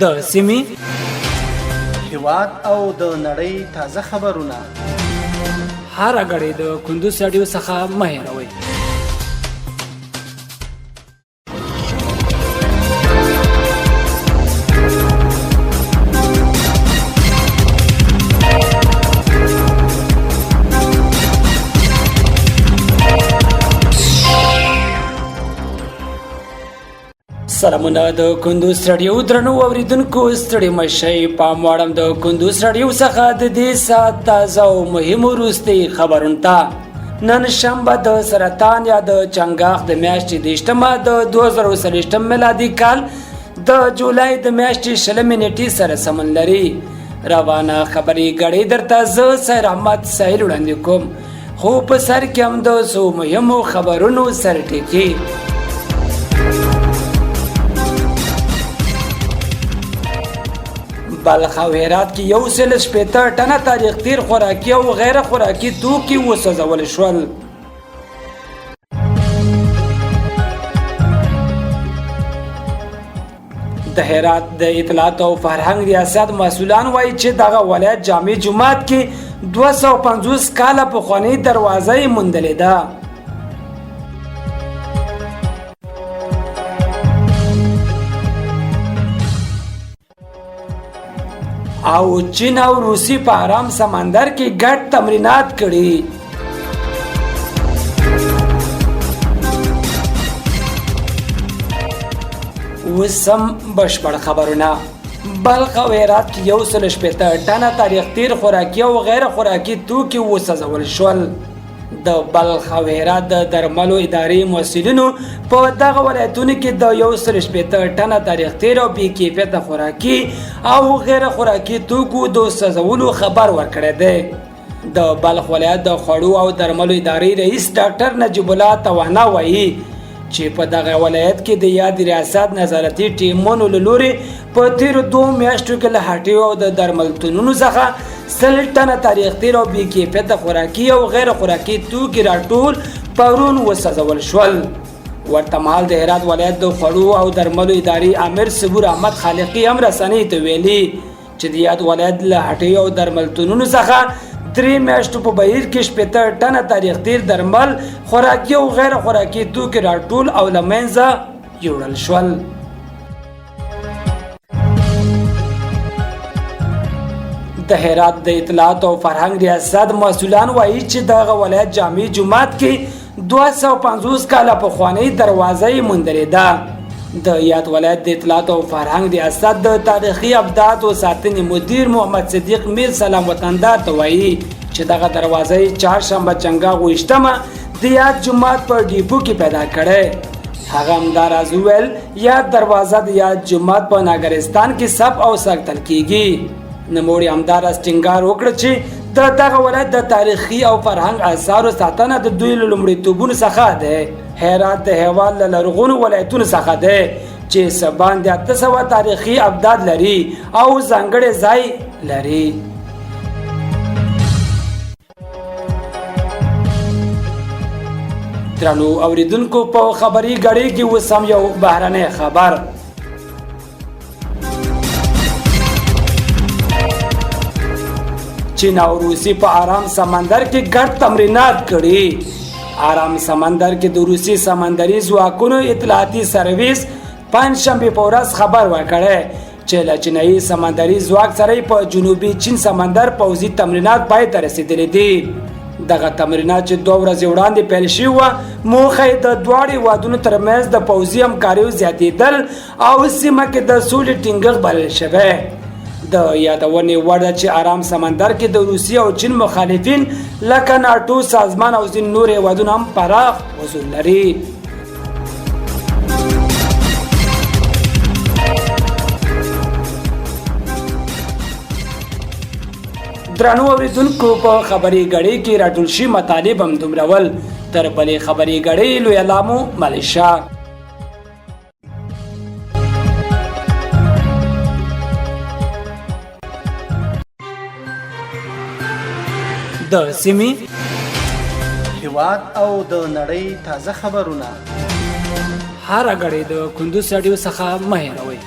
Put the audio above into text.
د سیمې هیواد او د نړۍ تازه خبرونه هر غړي د کندوز رادیو څخه مه هېروئ. سلامونه د کندوز رادیو درنو اوریدونکو ستړي مشئ پام واړم د کندوز رادیو څخه د دې ساعت تازه او مهمو وروستي خبرونو ته. نن شنبه د سرطان یا د چنګاښ د میاشتې 28 د 2023 میلادي کال د جولای د میاشتې 20 نیټې سره سمون لري. روانه خبري غړي درته زه سیر احمد سهیل وړاندې کوم، خو په سر کې هم د څو مهمو خبرونو سرټکي. بلخ او هرات کې 160 ټنه تاریخ تیر خوراکي او غیر خوراکي توکي وسوځول شول. د هرات د اطلاعات او فرهنګ ریاست مسؤلان وایي چې دغه ولایت جامع جماعت کې 250 کاله پخوانۍ دروازه یې موندلې ده. او چین او روسی په آرام سمندر کې ګډ تمرینات کړي. وسم بشپړ خبرونه. بلخ او هرات کې 160 ټنه تاریخ تیر خوراکي او غیر خوراکي توکي وسوځول شول. د بلخ او هرات د درملو ادارې مسؤلینو په دغه ولایتونو کې د 160 ټنه تاریخ تیر او بې کیفیته خوراکي او غیر خوراکي توکو د سوځولو خبر ورکړی دی. د بلخ ولایت د خوړو او درملو ادارې رئیس ډاکټر نجیب الله توانا وایي چې په دغه ولایت کې د یاد ریاست نظارتي ټیمونو له لوري په تیرو 2 میاشتو کې له هټیو او د درملتونونو څخه 100 ټنه تاریخ تیر او بې کیفیته خوراکي او غیر خوراکي توکي راټول پرون وسوځول شول. ورته مهال د هرات ولایت د خوړو او درملو ادارې امیر صبور احمد خالقي هم رسنیو ته ویلي چې د یاد ولایت له هټیو او درملتونونو څخه 3 میاشتو په بهیر کې 70 ټنه تاریخ تیر درمل خوراکي او غیر خوراکي توکي راټول او له منځه یوړل شول. د هرات د اطلاعات او فرهنګ ریاست مسؤلان وایي چې دغه ولایت جامع جماعت کې 250 کاله پخوانۍ دروازه یې موندلې ده. د یاد ولایت د اطلاعات او فرهنګ ریاست د تاریخي ابدات او ساتنې مدیر محمد صدیق میر سلام وطندار ته وایي چې دغه دروازه یې چهارشنبه چنګاښ 28 د یاد جماعت په ډیپو کې پیدا کړی. هغه همداراز وویل یاد دروازه د یاد جماعت په ناګرستان کې ثبت او ساتل کیږي. نوموړي همداراز ټینګار وکړ چې دغه ولایت د تاریخي او فرهنګ آثارو ساتنه د دوی له لومړیتوبونو څخه ده. هرات د هېواد له لرغونو ولایتونو څخه ده چې څه باندې 800 تاریخي ابدات لري او ځانګړی ځای لري. درنو اوریدونکو په خبري غړي کې وسم یو بهرنی خبر. چین او روسی په آرام سمندر کې ګډ تمرینات کړي. آرام سمندر کې د روسی سمندري ځواکونو اطلاعاتي سرویس پنځشنبه په ورځ خبر ورکړی چې له چینایي سمندري ځواک سره په جنوبي چین سمندر پوځي تمرینات پای ته رسیدلي دي. دغه تمرینات چې 2 ورځې وړاندې پیل شوي وه موخه یې د دواړو هېوادونو ترمنځ د پوځي همکاریو زیاتېدل او سیمه کې د سولې ټینګښت بلل شوی. د یادونې وړ ده چې آرام سمندر کې د روسیې او چین مخالفین لکه ناټو سازمان او ځینې نور هېوادونه هم پراخ حضور لري. درنو اوریدونکو په خبري غړي کې راټول شوي مطالب هم دومره ول. تر بلې خبري غړي لوی علامو ملیشا. د سیمې هیواد او د نړۍ تازه خبرونه هر غړي د کندوز رادیو څخه مه هېروئ.